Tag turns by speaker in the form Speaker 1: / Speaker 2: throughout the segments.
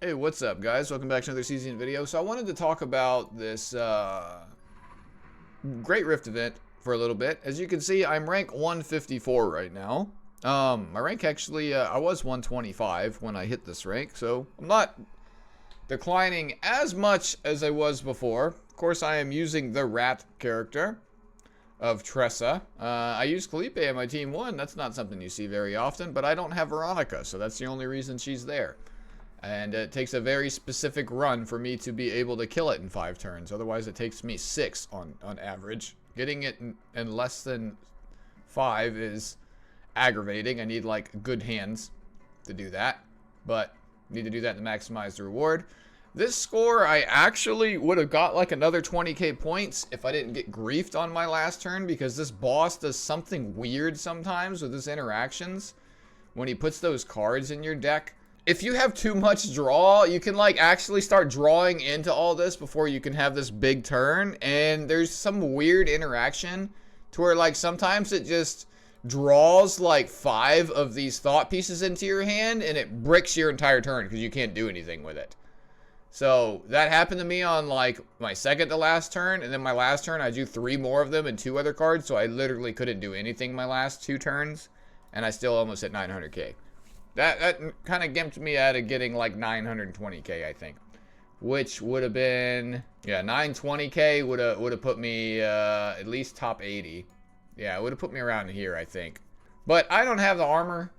Speaker 1: Hey, what's up, guys? Welcome back to another CZN video. So I wanted to talk about this Great Rift event for a little bit. As you can see, I'm rank 154 right now. My rank actually, I was 125 when I hit this rank, so I'm not declining as much as I was before. Of course, I am using the rat character of Tressa. I use Felipe on my team 1. That's not something you see very often, but I don't have Veronica, so that's the only reason she's there. And it takes a very specific run for me to be able to kill it in 5 turns. Otherwise, it takes me 6 on average. Getting it in less than 5 is aggravating. I need, like, good hands to do that. But need to do that to maximize the reward. This score, I actually would have got, like, another 20k points if I didn't get griefed on my last turn. Because this boss does something weird sometimes with his interactions. When he puts those cards in your deck. If you have too much draw, you can like actually start drawing into all this before you can have this big turn. And there's some weird interaction to where like sometimes it just draws like 5 of these thought pieces into your hand and it bricks your entire turn because you can't do anything with it. So that happened to me on like my second to last turn, and then my last turn I drew 3 more of them and 2 other cards, so I literally couldn't do anything my last 2 turns, and I still almost hit 900k. That kind of gimped me out of getting like 920k, I think, which would have been, yeah, 920k would have put me at least top 80. Yeah, it would have put me around here, I think. But I don't have the armor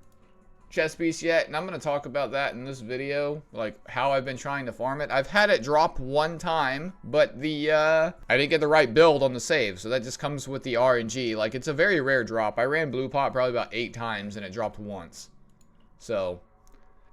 Speaker 1: chest piece yet, and I'm going to talk about that in this video, like how I've been trying to farm it. I've had it drop 1 time, but the I didn't get the right build on the save, so that just comes with the RNG. Like, it's a very rare drop. I ran blue pot probably about 8 times, and it dropped once. So,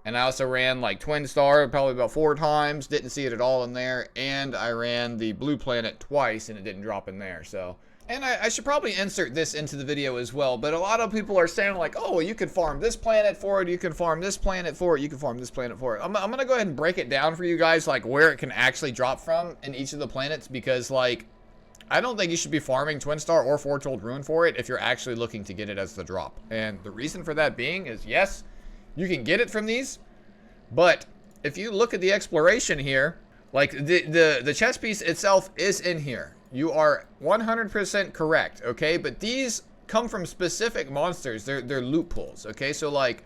Speaker 1: and I also ran like Twin Star probably about 4 times, didn't see it at all in there, and I ran the Blue Planet twice and it didn't drop in there. So, and I should probably insert this into the video as well, but a lot of people are saying like, oh, you can farm this planet for it, you can farm this planet for it, you can farm this planet for it. I'm gonna go ahead and break it down for you guys, like where it can actually drop from in each of the planets, because like, I don't think you should be farming Twin Star or Foretold Ruin for it if you're actually looking to get it as the drop. And the reason for that being is, yes, you can get it from these, but if you look at the exploration here, like the chess piece itself is in here. You are 100% correct, okay? But these come from specific monsters. They're loot pools, okay? So like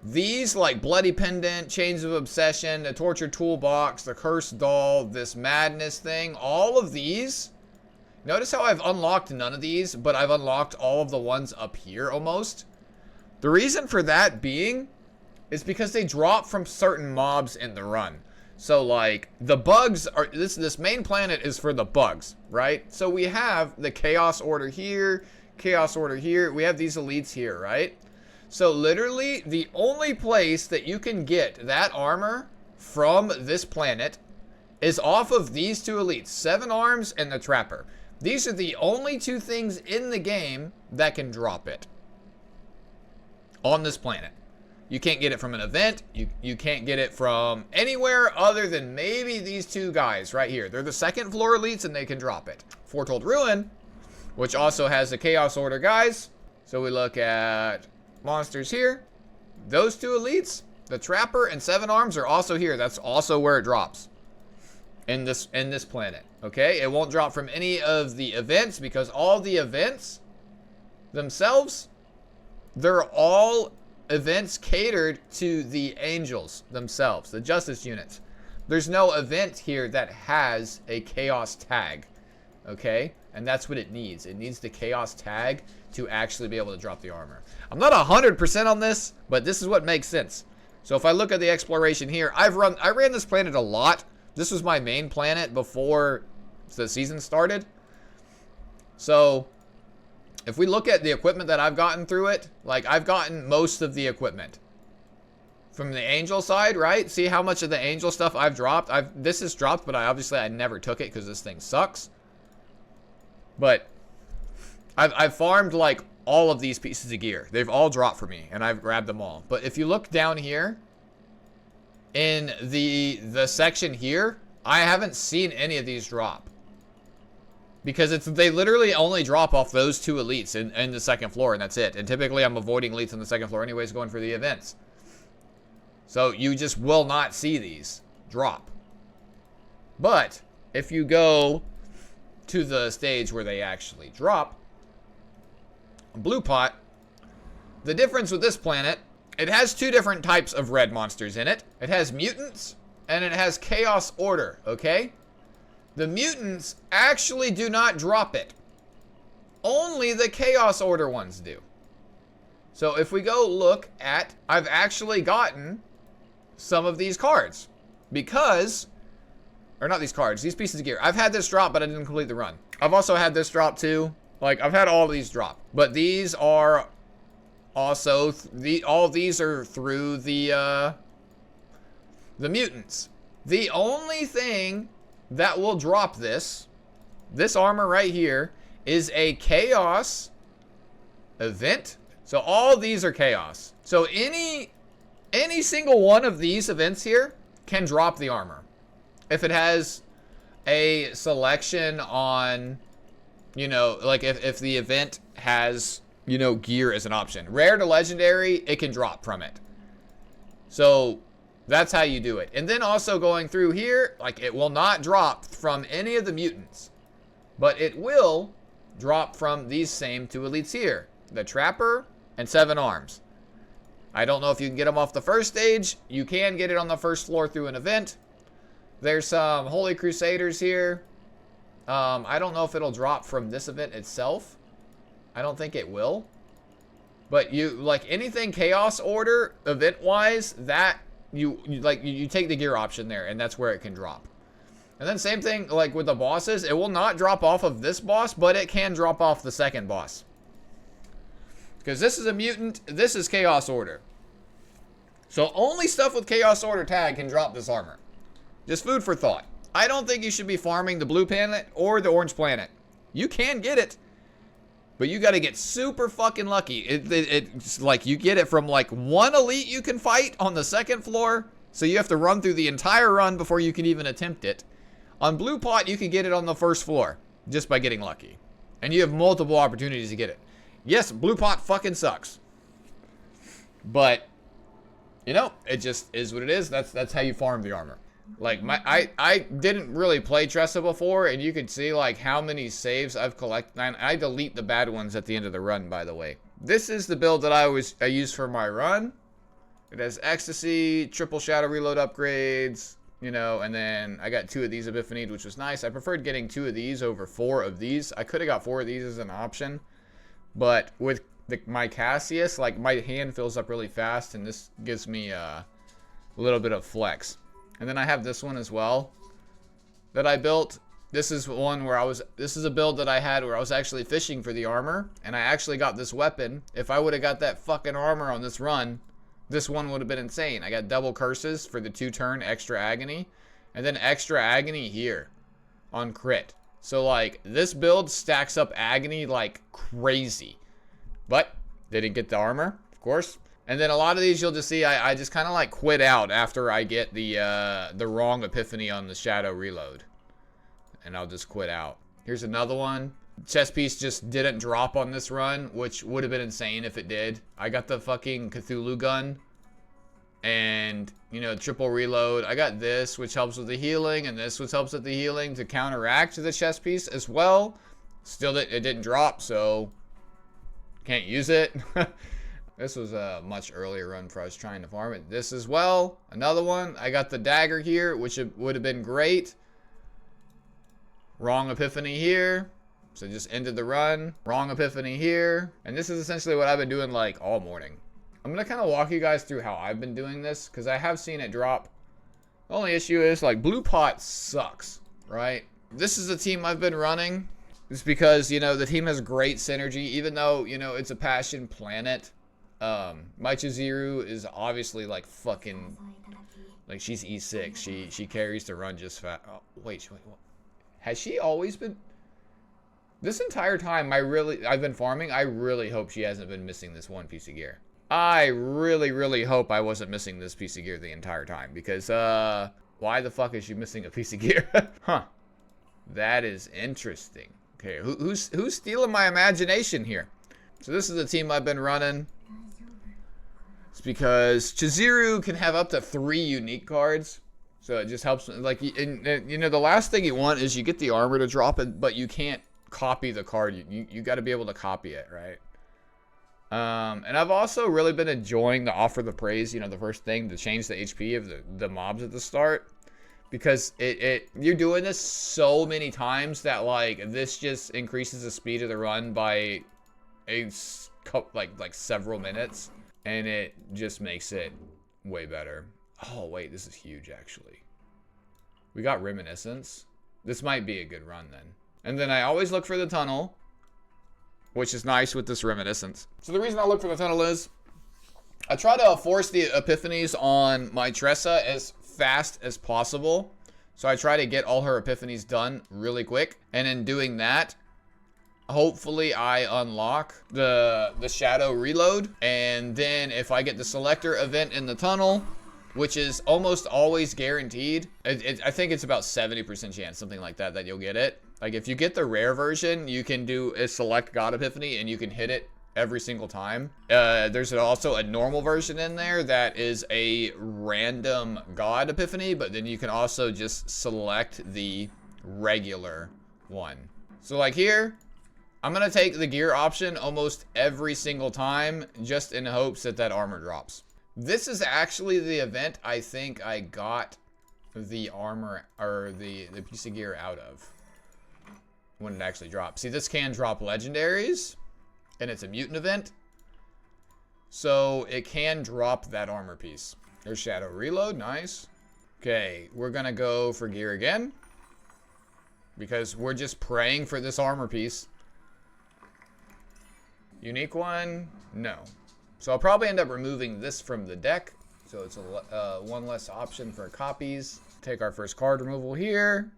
Speaker 1: these, like Bloody Pendant, Chains of Obsession, the Tortured Toolbox, the Cursed Doll, this Madness thing, all of these. Notice how I've unlocked none of these, but I've unlocked all of the ones up here almost. The reason for that being is because they drop from certain mobs in the run. So like the bugs are, this main planet is for the bugs, right? So we have the Chaos Order here, Chaos Order here. We have these elites here, right? So literally the only place that you can get that armor from this planet is off of these 2 elites, 7 Arms and the Trapper. These are the only 2 things in the game that can drop it. On this planet. You can't get it from an event. You can't get it from anywhere other than maybe these 2 guys right here. They're the 2nd floor elites and they can drop it. Foretold Ruin, which also has the Chaos Order guys. So we look at monsters here. Those 2 elites, the Trapper and 7 Arms, are also here. That's also where it drops. In this planet. Okay? It won't drop from any of the events because all the events themselves, they're all events catered to the angels themselves, the justice units. There's no event here that has a chaos tag, okay? And that's what it needs. It needs the chaos tag to actually be able to drop the armor. I'm not 100% on this, but this is what makes sense. So if I look at the exploration here, I ran this planet a lot. This was my main planet before the season started. So if we look at the equipment that I've gotten through it, like I've gotten most of the equipment from the angel side, right? See how much of the angel stuff I've dropped? This is dropped, but I never took it because this thing sucks. But I've farmed like all of these pieces of gear. They've all dropped for me and I've grabbed them all. But if you look down here in the section here, I haven't seen any of these drop. Because they literally only drop off those 2 elites in the 2nd floor, and that's it. And typically I'm avoiding elites on the 2nd floor anyways, going for the events. So you just will not see these drop. But if you go to the stage where they actually drop, Blue Pot, the difference with this planet, it has two different types of red monsters in it. It has mutants and it has chaos order, okay? The mutants actually do not drop it. Only the chaos order ones do. So if we go look at, I've actually gotten some of these cards because, or not these cards, these pieces of gear. I've had this drop, but I didn't complete the run. I've also had this drop too. Like, I've had all of these drop, but these are also, all of these are through the mutants. The only thing that will drop this armor right here is a chaos event. So all of these are chaos. So any single one of these events here can drop the armor. If it has a selection on, you know, like if the event has, you know, gear as an option. Rare to legendary, it can drop from it. So that's how you do it. And then also going through here, like it will not drop from any of the mutants. But it will drop from these same two elites here. The Trapper and 7 Arms. I don't know if you can get them off the first stage. You can get it on the first floor through an event. There's some Holy Crusaders here. I don't know if it'll drop from this event itself. I don't think it will. But you, like anything Chaos Order event-wise, that you take the gear option there, and that's where it can drop. And then same thing like with the bosses, it will not drop off of this boss, but it can drop off the second boss. Because this is a mutant, this is Chaos Order. So only stuff with Chaos Order tag can drop this armor. Just food for thought. I don't think you should be farming the blue planet or the orange planet. You can get it, but you got to get super fucking lucky. It's like you get it from like one elite you can fight on the second floor, so you have to run through the entire run before you can even attempt it. On Blue Pot, you can get it on the first floor just by getting lucky, and you have multiple opportunities to get it. Yes, Blue Pot fucking sucks, but you know, it just is what it is. That's how you farm the armor. Like I didn't really play Tressa before, and you could see like how many saves I've collected. I delete the bad ones at the end of the run, by the way. This is the build that I use for my run. It has Ecstasy, triple Shadow Reload upgrades, you know, and then I got 2 of these epiphanied, which was nice. I preferred getting 2 of these over 4 of these. I could have got 4 of these as an option, but with my Cassius, like my hand fills up really fast, and this gives me a little bit of flex. And then I have this one as well that I built. This is one where this is a build that I had where I was actually fishing for the armor, and I actually got this weapon. If I would have got that fucking armor on this run, this one would have been insane. I got double curses for the 2-turn extra agony, and then extra agony here on crit. So like this build stacks up agony like crazy, but they didn't get the armor, of course. And then a lot of these you'll just see I just kind of like quit out after I get the wrong epiphany on the Shadow Reload. And I'll just quit out. Here's another one. Chest piece just didn't drop on this run, which would have been insane if it did. I got the fucking Cthulhu gun. And, you know, triple reload. I got this, which helps with the healing, and this, which helps with the healing to counteract the chest piece as well. Still, it didn't drop, so can't use it. This was a much earlier run before I was trying to farm it. This as well, another one. I got the dagger here, which would have been great. Wrong epiphany here, so just ended the run. Wrong epiphany here, and this is essentially what I've been doing like all morning. I'm gonna kind of walk you guys through how I've been doing this, because I have seen it drop. The only issue is like Blue Pot sucks, right? This is the team I've been running. It's because, you know, the team has great synergy, even though, you know, it's a passion planet. My Chizuru is obviously like fucking, like she's E6. She carries the run just fast. Oh, wait, what? Has she always been? This entire time I've been farming, I really hope she hasn't been missing this one piece of gear. I really, really hope I wasn't missing this piece of gear the entire time, because, why the fuck is she missing a piece of gear? Huh. That is interesting. Okay, who's stealing my imagination here? So this is the team I've been running. It's because Chizuru can have up to 3 unique cards. So it just helps. Like, you know, the last thing you want is you get the armor to drop it, but you can't copy the card. You got to be able to copy it, right? And I've also really been enjoying the Offer the Praise, you know, the first thing to change the HP of the mobs at the start. Because you're doing this so many times that, like, this just increases the speed of the run by like several minutes. And it just makes it way better. Oh, wait, this is huge, actually. We got Reminiscence. This might be a good run, then. And then I always look for the tunnel, which is nice with this Reminiscence. So the reason I look for the tunnel is I try to force the epiphanies on my Tressa as fast as possible. So I try to get all her epiphanies done really quick. And in doing that, hopefully I unlock the shadow reload. And then if I get the selector event in the tunnel, which is almost always guaranteed, I think it's about 70% chance, something like that, that you'll get it. Like, if you get the rare version, you can do a select God Epiphany and you can hit it every single time. There's also a normal version in there that is a random God Epiphany, but then you can also just select the regular one. So like here, I'm gonna take the gear option almost every single time, just in hopes that that armor drops. This is actually the event I think I got the armor, or the piece of gear out of when it actually drops. See, this can drop legendaries, and it's a mutant event, so it can drop that armor piece. There's Shadow Reload, nice. Okay, we're gonna go for gear again, because we're just praying for this armor piece. Unique one, no. So I'll probably end up removing this from the deck, so it's a one less option for copies. Take our first card removal here.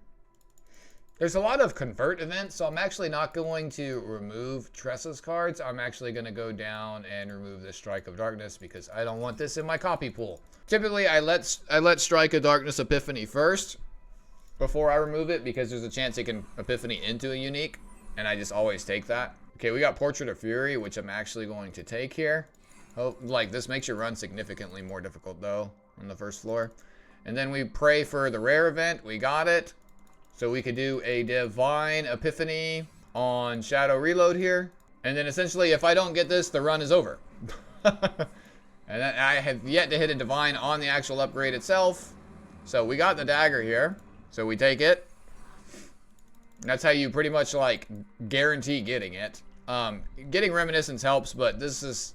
Speaker 1: There's a lot of convert events, so I'm actually not going to remove Tressa's cards. I'm actually going to go down and remove the Strike of Darkness because I don't want this in my copy pool. Typically, I let Strike of Darkness Epiphany first before I remove it because there's a chance it can Epiphany into a unique, and I just always take that. Okay, we got Portrait of Fury, which I'm actually going to take here. Oh, like, this makes your run significantly more difficult, though, on the first floor. And then we pray for the rare event. We got it. So we could do a Divine Epiphany on Shadow Reload here. And then essentially, if I don't get this, the run is over. And I have yet to hit a Divine on the actual upgrade itself. So we got the dagger here. So we take it. That's how you pretty much, like, guarantee getting it. Getting Reminiscence helps, but this is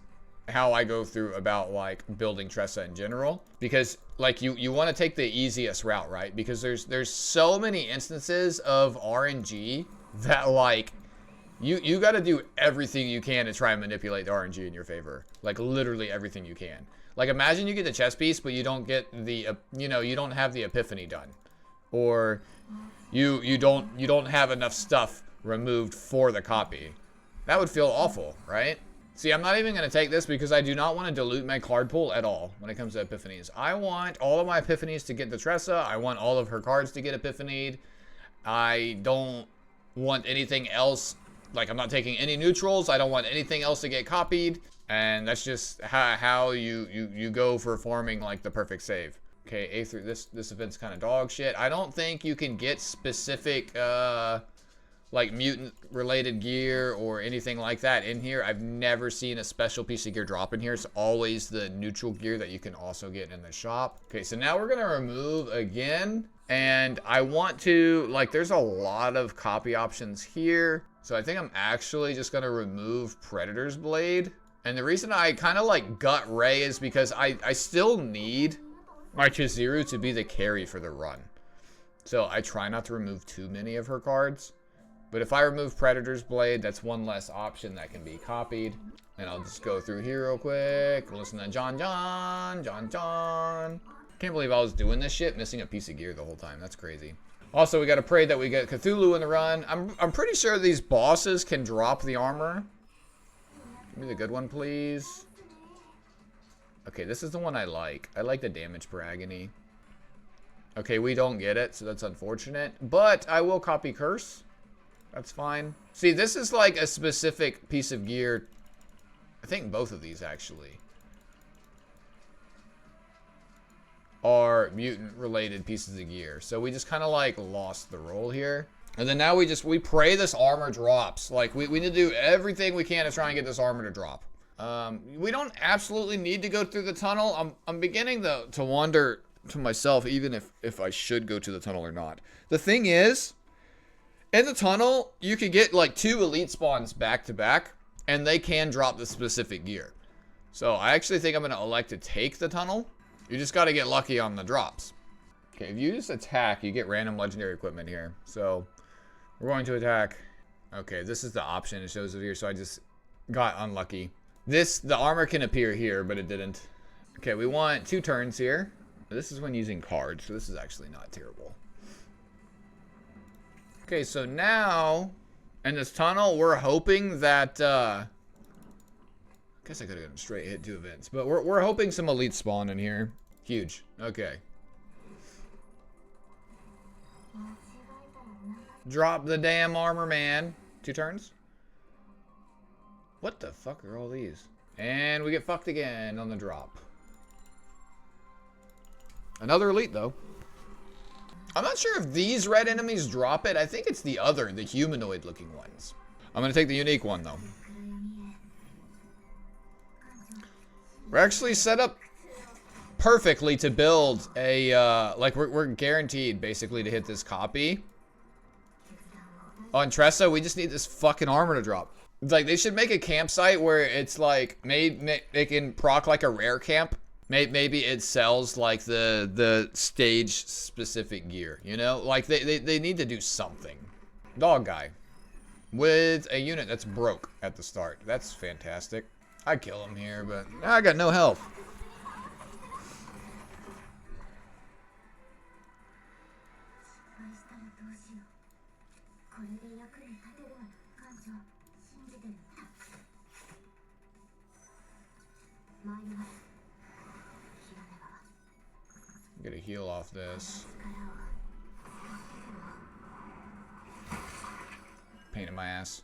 Speaker 1: how I go through about, like, building Tressa in general. Because, like, you want to take the easiest route, right? Because there's so many instances of RNG that, like, you got to do everything you can to try and manipulate the RNG in your favor. Like, literally everything you can. Like, imagine you get the chess piece, but you don't get the, you know, you don't have the Epiphany done. Or you don't have enough stuff removed for the copy. That would feel awful, right? See, I'm not even going to take this because I do not want to dilute my card pool at all when it comes to Epiphanies. I want all of my Epiphanies to get the Tressa. I want all of her cards to get Epiphanied. I don't want anything else. Like, I'm not taking any neutrals. I don't want anything else to get copied. And that's just how you go for forming, like, the perfect save. Okay, A through this event's kind of dog shit. I don't think you can get specific like mutant related gear or anything like that in here. I've never seen a special piece of gear drop in here. It's always the neutral gear that you can also get in the shop. Okay, so now we're gonna remove again, and I want to, like, there's a lot of copy options here, so I think I'm actually just gonna remove Predator's Blade. And the reason I kind of like gut Ray is because I still need my Chizuru to be the carry for the run, so I try not to remove too many of her cards. But if I remove Predator's Blade, that's one less option that can be copied. And I'll just go through here real quick. Listen to John. Can't believe I was doing this shit, missing a piece of gear the whole time. That's crazy. Also, we gotta pray that we get Cthulhu in the run. I'm pretty sure these bosses can drop the armor. Give me the good one, please. Okay, this is the one I like. I like the damage per agony. Okay, we don't get it, so that's unfortunate. But I will copy Curse. That's fine. See, this is like a specific piece of gear. I think both of these, actually. are mutant related pieces of gear. So we just kind of like lost the roll here. And then now we pray this armor drops. Like we need to do everything we can to try and get this armor to drop. We don't absolutely need to go through the tunnel. I'm beginning to wonder to myself even if I should go to the tunnel or not. The thing is, in the tunnel, you could get like 2 elite spawns back to back, and they can drop the specific gear. So I actually think I'm going to elect to take the tunnel. You just got to get lucky on the drops. Okay, if you just attack, you get random legendary equipment here. So we're going to attack. Okay, this is the option it shows it here, so I just got unlucky. The armor can appear here, but it didn't. Okay, we want 2 turns here. This is when using cards, so this is actually not terrible. Okay, so now in this tunnel, we're hoping that I guess I could have gotten straight hit 2 events, but we're hoping some elite spawn in here. Huge. Okay. Drop the damn armor, man. 2 turns. What the fuck are all these? And we get fucked again on the drop. Another elite, though. I'm not sure if these red enemies drop it. I think it's the humanoid-looking ones. I'm going to take the unique one, though. We're actually set up perfectly to build a, like, we're guaranteed, basically, to hit this copy. On Tressa, we just need this fucking armor to drop. It's like, they should make a campsite where it's, like, they can proc, like, a rare camp. Maybe it sells like the stage specific gear, you know? Like they need to do something. Dog guy with a unit that's broke at the start. That's fantastic. I'd kill him here, but I got no health. Get a heal off this. Pain in my ass.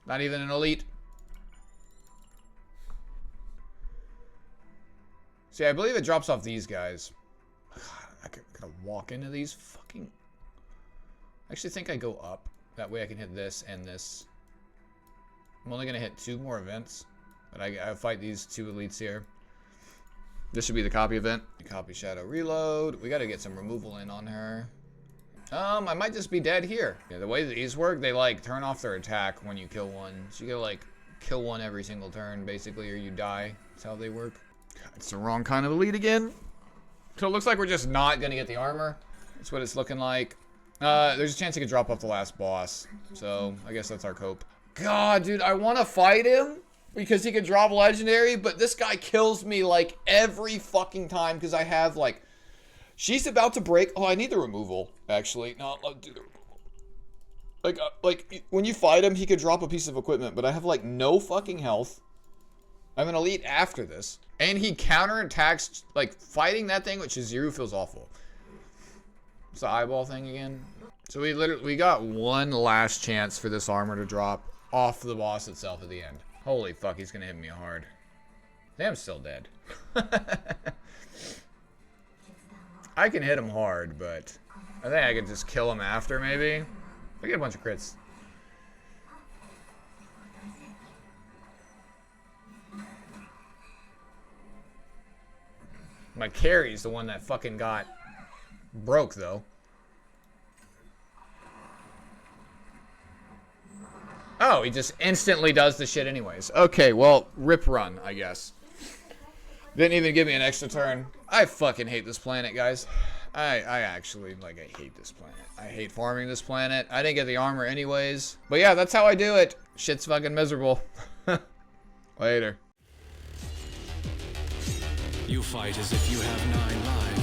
Speaker 1: Not even an elite. See, I believe it drops off these guys. I gotta walk into these fucking... I actually think I go up. That way I can hit this and this. I'm only gonna hit 2 more events. But I fight these 2 elites here. This should be the copy event. Copy shadow reload. We gotta get some removal in on her. I might just be dead here. Yeah, the way these work, they like turn off their attack when you kill one. So you gotta like kill one every single turn, basically, or you die. That's how they work. God, it's the wrong kind of elite again. So it looks like we're just not gonna get the armor. That's what it's looking like. There's a chance he could drop off the last boss. So I guess that's our cope. God, dude, I wanna fight him. Because he could drop legendary, but this guy kills me like every fucking time because I have like, she's about to break. Oh, I need the removal actually. No, I'll do the removal. Like when you fight him, he could drop a piece of equipment, but I have like no fucking health. I'm an elite after this, and he counterattacks like fighting that thing, which is Zero feels awful. It's the eyeball thing again. So we got one last chance for this armor to drop off the boss itself at the end. Holy fuck, he's gonna hit me hard. I think I'm still dead. I can hit him hard, but I think I could just kill him after, maybe. I get a bunch of crits. My carry's the one that fucking got broke, though. Oh, he just instantly does the shit anyways. Okay, well, rip run, I guess. Didn't even give me an extra turn. I fucking hate this planet, guys. I actually, like, I hate this planet. I hate farming this planet. I didn't get the armor anyways. But yeah, that's how I do it. Shit's fucking miserable. Later.
Speaker 2: You fight as if you have 9 lives.